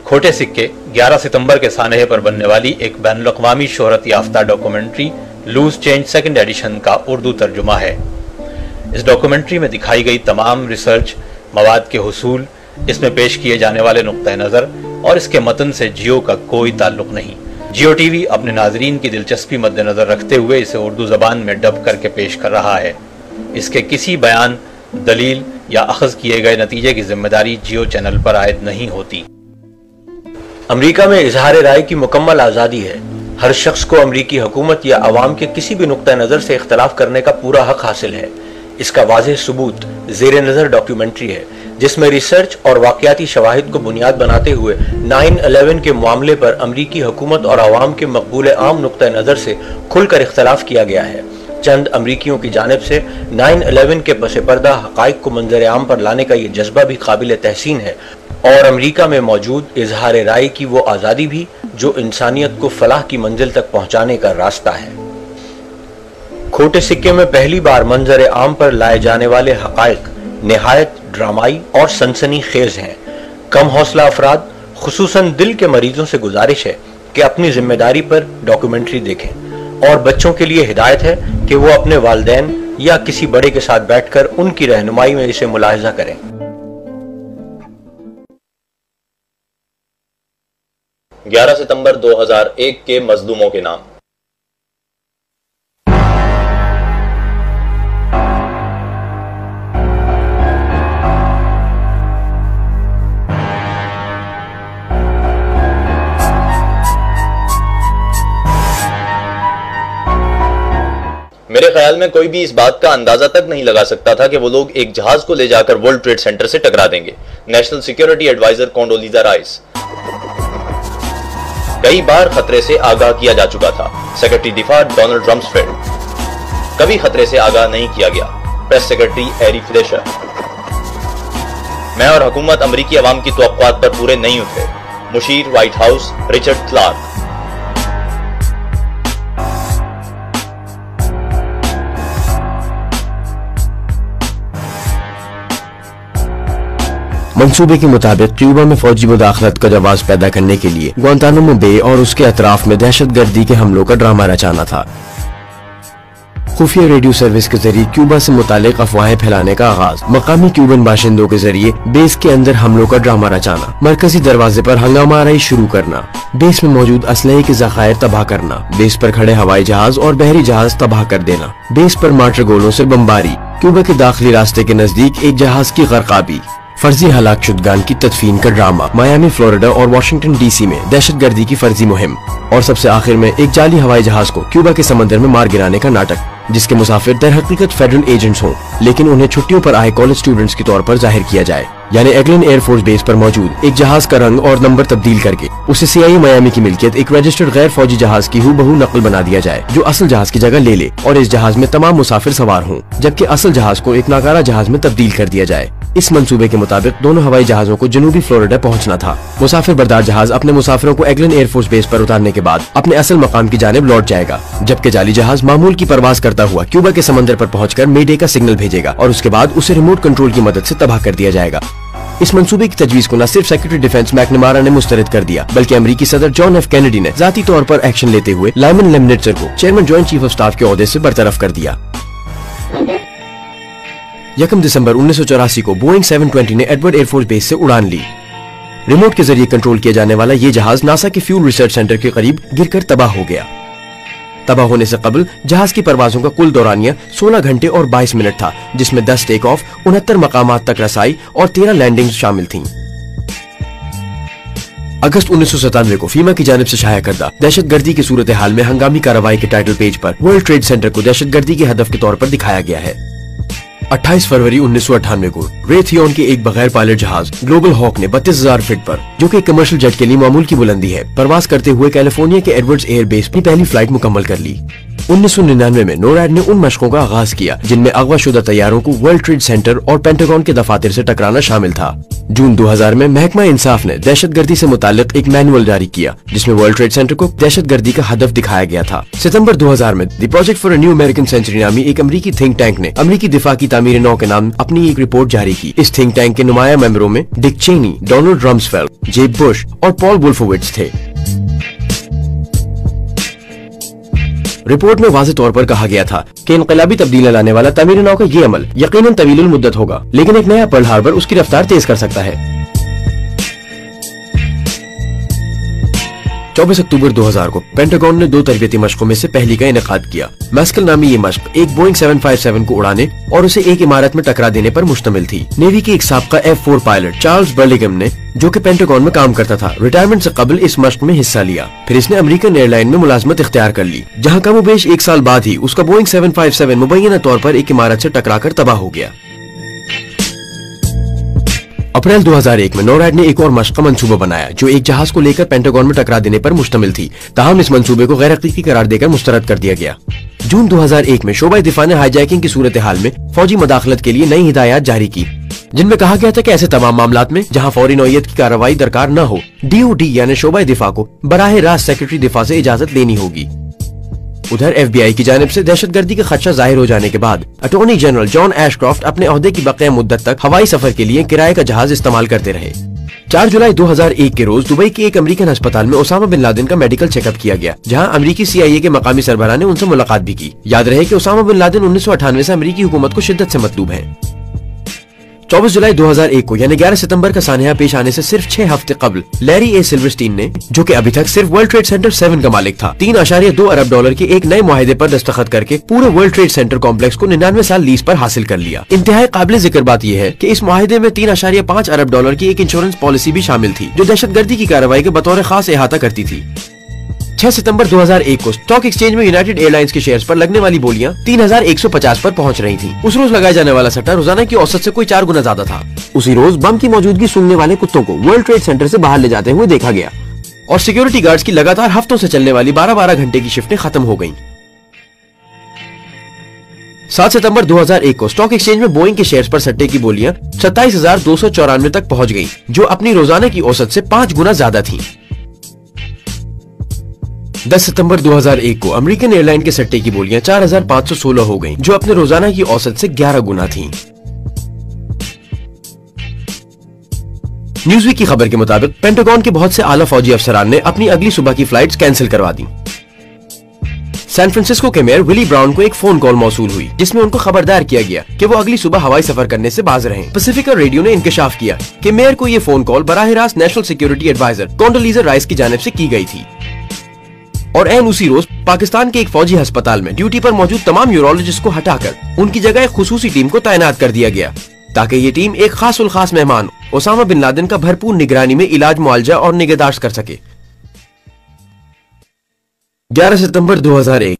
खोटे सिक्के 11 सितंबर के सानहे पर बनने वाली एक बैनुल-अक़वामी शोहरत याफ्ता documentary loose change second edition का उर्दू तर्जुमा है। इस डॉक्यूमेंट्री में दिखाई गई तमाम रिसर्च, मवाद के हुसूल, इसमें पेश किए जाने वाले नुक्ता नज़र और इसके मतन से जियो का कोई ताल्लुक नहीं। जियो टीवी अपने नाजरीन की दिलचस्पी मद्देनजर रखते हुए इसे उर्दू ज़बान में डब करके पेश कर रहा है। इसके किसी बयान, दलील या अखज़ किए गए नतीजे की जिम्मेदारी जियो चैनल पर आयद नहीं होती। अमरीका में इजहार राय की मुकम्मल आज़ादी है। हर शख्स को अमरीकी हुकूमत या अवाम के किसी भी नुक्ता नज़र से इख्तलाफ करने का पूरा हक हासिल है। इसका वाज़ेह सबूत ज़ेरे नज़र डॉक्यूमेंट्री है, जिसमें रिसर्च और वाक़याती शवाहिद को बुनियाद बनाते हुए 9/11 के मामले पर अमरीकी हुकूमत और अवाम के मकबूल आम नुक्ता नज़र से खुलकर इख्तलाफ किया गया है। चंद अमरीकियों की जानिब से 9/11 के पस पर्दा हक़ाइक़ को मंजर आम पर लाने का ये जज्बा भी काबिल तहसीन है और अमरीका में मौजूद इजहार राय की वो आज़ादी भी जो इंसानियत को फलाह की मंजिल तक पहुँचाने का रास्ता है। खोटे सिक्के में पहली बार मंजर आम पर लाए जाने वाले हक़ाइक़ निहायत ड्रामाई और सनसनी खेज हैं। कम हौसला अफराद, खुसूसन दिल के मरीजों से गुजारिश है कि अपनी जिम्मेदारी पर डॉक्यूमेंट्री देखें और बच्चों के लिए हिदायत है कि वो अपने वालिदैन या किसी बड़े के साथ बैठकर उनकी रहनुमाई में इसे मुलाहिजा करें। 11 सितंबर 2001 के मजलूमों के नाम। मेरे ख्याल में कोई भी इस बात का अंदाजा तक नहीं लगा सकता था कि वो लोग एक जहाज को ले जाकर वर्ल्ड ट्रेड सेंटर से टकरा देंगे। नेशनल सिक्योरिटी एडवाइजर कोंडोलीजा राइस कई बार खतरे से आगाह किया जा चुका था। सेक्रेटरी दिफा डोनाल्ड रम्सफेल्ड कभी खतरे से आगाह नहीं किया गया। प्रेस सेक्रेटरी एरी फ्लेशर, मैं और हुकूमत अमरीकी अवाम की तवक्कुआत पर पूरे नहीं उतरे। मुशीर व्हाइट हाउस रिचर्ड क्लार्क, मंसूबे के मुताबिक क्यूबा में फौजी मुदाखलत का जवाब पैदा करने के लिए ग्वांतानामो बे और उसके अतराफ में दहशतगर्दी के हमलों का ड्रामा रचाना था। खुफिया रेडियो सर्विस के जरिए क्यूबा से मुतालिक अफवाहें फैलाने का आगाज, मकामी क्यूबन बाशिंदों के जरिए बेस के अंदर हमलों का ड्रामा रचाना, मरकजी दरवाजे पर हंगामा आराई शुरू करना, बेस में मौजूद असलहे के जखायर तबाह करना, बेस पर खड़े हवाई जहाज और बहरी जहाज तबाह कर देना, बेस पर मार्टर गोलों से बमबारी, क्यूबा के दाखिली रास्ते के नजदीक एक जहाज की गरकाबी, फर्जी हलाक शुदगान की तदफीन का ड्रामा, मायामी फ्लोरिडा और वाशिंगटन डीसी में दहशतगर्दी की फर्जी मुहिम और सबसे आखिर में एक जाली हवाई जहाज को क्यूबा के समंदर में मार गिराने का नाटक, जिसके मुसाफिर दर हकीकत फेडरल एजेंट्स हों लेकिन उन्हें छुट्टियों पर आए कॉलेज स्टूडेंट्स के तौर पर जाहिर किया जाए। यानी एगलन एयरफोर्स बेस पर मौजूद एक जहाज का रंग और नंबर तब्दील करके उसे CIA मायामी की मिल्कियत एक रजिस्टर्ड गैर फौजी जहाज की हूबहू नकल बना दिया जाए जो असल जहाज की जगह ले ले और इस जहाज में तमाम मुसाफिर सवार हों, जबकि असल जहाज को एक नाकारा जहाज में तब्दील कर दिया जाए। इस मंसूबे के मुताबिक दोनों हवाई जहाजों को जनूबी फ्लोरिडा पहुंचना था। मुसाफिर बरदार जहाज अपने मुसाफिरों को एगलन एयरफोर्स बेस पर उतारने के बाद अपने असल मकाम की जानिब लौट जाएगा, जबकि जाली जहाज मामूल की परवाज करता हुआ क्यूबा के समंदर पर पहुंचकर मेडे का सिग्नल भेजेगा और उसके बाद उसे रिमोट कंट्रोल की मदद से तबाह कर दिया जाएगा। इस मंसूबे की तजवीज को न सिर्फ सेक्रेटरी डिफेंस मैकनमारा ने मुस्तरद कर दिया, बल्कि अमेरिकी सदर जॉन एफ कैनेडी ने जाती तौर पर एक्शन लेते हुए लाइमन लेमनिट्जर को chairman joint chief of staff के ओहदे से बरतरफ कर दिया। 1 दिसंबर 1984 को बोइंग 720 ने एडवर्ड एयरफोर्स बेस से उड़ान ली। रिमोट के जरिए कंट्रोल किया जाने वाला ये जहाज नासा के फ्यूल रिसर्च सेंटर के करीब गिरकर तबाह हो गया। तबाह होने से कबल जहाज की परवाजों का कुल दौरानिया 16 घंटे और 22 मिनट था, जिसमें 10 टेक ऑफ, 69 मकामात तक रसाई और 13 लैंडिंग्स शामिल थीं। अगस्त 1997 को फीमा की जानिब से शाया करदा दहशतगर्दी की सूरत हाल में हंगामी कार्रवाई के टाइटल पेज पर वर्ल्ड ट्रेड सेंटर को दहशतगर्दी के हदफ के तौर पर दिखाया गया है। 28 फरवरी 1998 को रेथियोन के एक बगैर पायलट जहाज ग्लोबल हॉक ने 32,000 फीट पर, जो कि कमर्शियल जेट के लिए मामूल की बुलंदी है, परवाज करते हुए कैलिफोर्निया के एडवर्ड्स एयर बेस की पहली फ्लाइट मुकम्मल कर ली। 1999 में नोरैड ने उन मशकों का आगाज किया जिनमें अगवाशुदा तैयारों को वर्ल्ड ट्रेड सेंटर और पेंटागन के दफातर से टकराना शामिल था। जून 2000 में महकमा इंसाफ ने दहशतगर्दी से मुताल्लिक एक मैनुअल जारी किया जिसमें वर्ल्ड ट्रेड सेंटर को दहशतगर्दी का हदफ दिखाया गया था। सितंबर 2000 में the project for a new American century नामी एक अमरीकी थिंक टैंक ने अमरीकी दिफा की तामीर नौ के नाम अपनी एक रिपोर्ट जारी की। इस थिंक टैंक के नुमाया मेंबरों में डिक चेनी, डोनाल्ड रम्सफेल्ड, जेब बुश और पॉल वुल्फोविट्ज थे। रिपोर्ट में वाज़ेह तौर पर कहा गया था कि इनकलाबी तब्दीलियां लाने वाला तामीर नौ का ये अमल यकीनन तवीलुल मुद्दत होगा, लेकिन एक नया पर्ल हार्बर उसकी रफ्तार तेज कर सकता है। 24 अक्टूबर 2000 को पेंटागन ने 2 तरबियती मशकों में से पहली का इनेकाद किया। मैस्कल नामी ये मशक एक बोइंग 757 को उड़ाने और उसे एक इमारत में टकरा देने पर मुश्तमिल थी। नेवी के एक साबका F4 पायलट चार्ल्स बर्लिगम ने, जो कि पेंटागन में काम करता था, रिटायरमेंट से कबल इस मशक में हिस्सा लिया। फिर इसने अमेरिकन एयरलाइन में मुलाजमत इख्तियार कर ली, जहाँ कमोबेश 1 साल बाद ही उसका बोइंग 757 मुबैना तौर पर एक इमारत से टकराकर तबाह हो गया। अप्रैल 2001 में नोरैड ने एक और मशक का मंसूबा बनाया जो एक जहाज को लेकर पेंटागन में टकरा देने पर मुश्तमिल थी। ताहम इस मंसूबे को गैर हकीकी करार देकर मुस्तरद कर दिया गया। जून 2001 में शोबा दिफा ने हाईजैकिंग की सूरत हाल में फौजी मदाखलत के लिए नई हिदायत जारी की, जिनमें कहा गया था कि ऐसे तमाम मामलात में जहां फौरी नौयत की कार्रवाई दरकार न हो, DOD यानी शोबा दिफा को बराह रास्त सेक्रेटरी दिफा से इजाजत लेनी होगी। उधर FBI की जानिब से दहशतगर्दी का खदशा जाहिर हो जाने के बाद अटॉर्नी जनरल जॉन एशक्रॉफ्ट अपने ओहदे की बक़िया मुद्दत तक हवाई सफर के लिए किराए का जहाज इस्तेमाल करते रहे। 4 जुलाई 2001 के रोज दुबई के एक अमेरिकन अस्पताल में ओसामा बिन लादेन का मेडिकल चेकअप किया गया, जहां अमेरिकी CIA के मकामी सरबराह ने उनसे मुलाकात भी की। याद रहे कि ओसामा बिन लादेन 1998 से अमेरिकी हुकूमत को शिद्दत से मतलूब है। 24 जुलाई 2001 को यानी 11 सितंबर का सानहा पेश आने से सिर्फ 6 हफ्ते कबल लैरी ए सिल्वरस्टीन ने, जो कि अभी तक सिर्फ वर्ल्ड ट्रेड सेंटर 7 का मालिक था, $3.2 अरब के एक नए मुआहदे पर दस्तखत करके पूरे वर्ल्ड ट्रेड सेंटर कॉम्प्लेक्स को 99 साल लीज पर हासिल कर लिया। इंतहाई काबिल जिक्र बात यह है कि इस मुआहदे में $3.5 अरब की एक इंश्योरेंस पॉलिसी भी शामिल थी जो दहशतगर्दी की कार्रवाई के बतौर खास अहाता करती थी। 6 सितंबर 2001 को स्टॉक एक्सचेंज में यूनाइटेड एयरलाइंस के शेयर्स पर लगने वाली बोलियां 3150 पर पहुंच रही थीं। उस रोज लगाया जाने वाला सट्टा रोजाना की औसत से कोई 4 गुना ज्यादा था। उसी रोज बम की मौजूदगी सूंघने वाले कुत्तों को वर्ल्ड ट्रेड सेंटर से बाहर ले जाते हुए देखा गया और सिक्योरिटी गार्ड्स की लगातार हफ्तों से चलने वाली 12-12 घंटे की शिफ्टें खत्म हो गयी। 7 सितंबर 2001 को स्टॉक एक्सचेंज में बोइंग के शेयर्स पर सट्टे की बोलियां 27,294 तक पहुंच गयी, जो अपनी रोजाना की औसत से 5 गुना ज्यादा थी। 10 सितंबर 2001 को अमेरिकन एयरलाइन के सट्टे की बोलियां 4,516 हो गईं, जो अपने रोजाना की औसत से 11 गुना थीं। न्यूज़वीक की खबर के मुताबिक पेंटागन के बहुत से आला फौजी अफसरान ने अपनी अगली सुबह की फ्लाइट्स कैंसिल करवा दी। सैन फ्रांसिस्को के मेयर विली ब्राउन को एक फोन कॉल मौसूल हुई जिसमें उनको खबरदार किया गया कि वो अगली सुबह हवाई सफर करने से बाज रहें। पैसिफिका रेडियो ने इंकशाफ किया कि मेयर को ये फोन कॉल बराह रास्त नेशनल सिक्योरिटी एडवाइजर कोंडोलीजा राइस की जानिब से की गई थी और एन उसी रोज पाकिस्तान के एक फौजी अस्पताल में ड्यूटी पर मौजूद तमाम यूरोलॉजिस्ट को हटाकर उनकी जगह एक खुसूसी टीम को तैनात कर दिया गया ताकि ये टीम एक खास उल खास मेहमान ओसामा बिन लादेन का भरपूर निगरानी में इलाज, मुआलजा और निगहदाश्त कर सके। 11 सितंबर 2001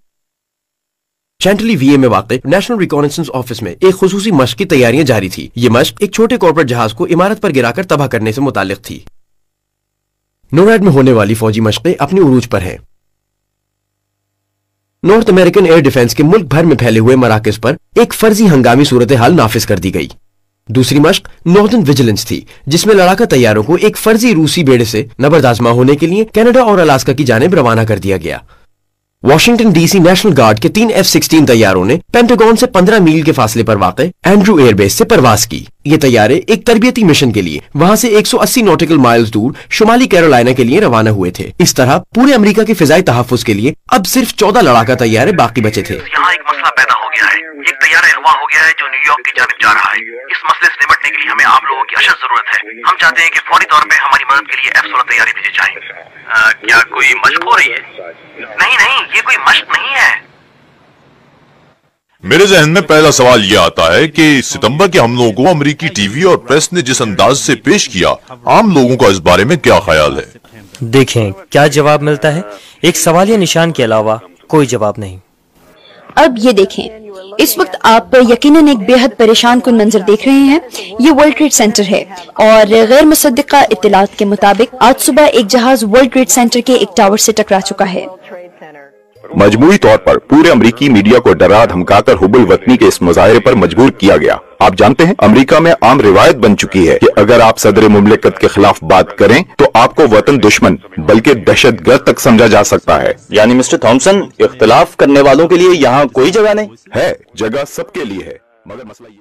शैंटली VA में वाक़े नेशनल रिकॉनेसेंस ऑफिस में एक खुसूसी मश्क की तैयारियां जारी थी। ये मश्क एक छोटे कॉर्पोरेट जहाज को इमारत पर गिराकर तबाह करने से मुताल्लिक थी। नोरैड में होने वाली फौजी मश्कें अपनी उरूज पर है। नॉर्थ अमेरिकन एयर डिफेंस के मुल्क भर में फैले हुए मराकज पर एक फर्जी हंगामी सूरत हाल नाफिज कर दी गई। दूसरी मश्क नॉर्दर्न विजिलेंस थी, जिसमें लड़ाका तैयारों को एक फर्जी रूसी बेड़े से नबरदाजमा होने के लिए कनाडा और अलास्का की जानिब रवाना कर दिया गया। वॉशिंगटन DC नेशनल गार्ड के 3 F-16 तैयारों ने पेंटागन से 15 मील के फासले पर वाक़े एंड्रू एयरबेस से परवाज की। ये तैयारे एक तरबियती मिशन के लिए वहां से 180 नॉटिकल माइल्स दूर शुमाली कैरोलिना के लिए रवाना हुए थे। इस तरह पूरे अमेरिका के फिजाई तहफ्फुज के लिए अब सिर्फ 14 लड़ाका तैयारे बाकी बचे थे। यहाँ एक मसला पैदा हो गया है। एक तैयारा अगवा हो गया है जो न्यूयॉर्क की जानिब जा रहा है। इस मसले से निपटने के लिए हमें आप लोगों की अशद जरूरत है। हम चाहते हैं कि फौरी तौर पे हमारी मदद के लिए F-16 तैयारी भेजी जाए। क्या कोई मशक हो रही है? नहीं, ये कोई मशक नहीं है। मेरे जहन में पहला सवाल ये आता है कि सितंबर के हमलों को अमेरिकी टीवी और प्रेस ने जिस अंदाज से पेश किया, आम लोगों का इस बारे में क्या ख्याल है? देखें क्या जवाब मिलता है। एक सवालिया निशान के अलावा कोई जवाब नहीं। अब ये देखें, इस वक्त आप यकीनन एक बेहद परेशान कुन मंजर देख रहे हैं। ये वर्ल्ड ट्रेड सेंटर है और गैर मुसद्दिका इत्तलात के मुताबिक आज सुबह एक जहाज वर्ल्ड ट्रेड सेंटर के एक टावर से टकरा चुका है। मजमूई तौर पर पूरे अमरीकी मीडिया को डरा धमकाकर हुबुल वतनी के इस मुजाहरे पर मजबूर किया गया। आप जानते हैं अमेरिका में आम रिवायत बन चुकी है कि अगर आप सदर मुमलिकत के खिलाफ बात करें तो आपको वतन दुश्मन बल्कि दहशतगर्द तक समझा जा सकता है। यानी मिस्टर थॉमसन, इख्तिलाफ करने वालों के लिए यहाँ कोई जगह नहीं है। जगह सबके लिए है, मगर मसला ये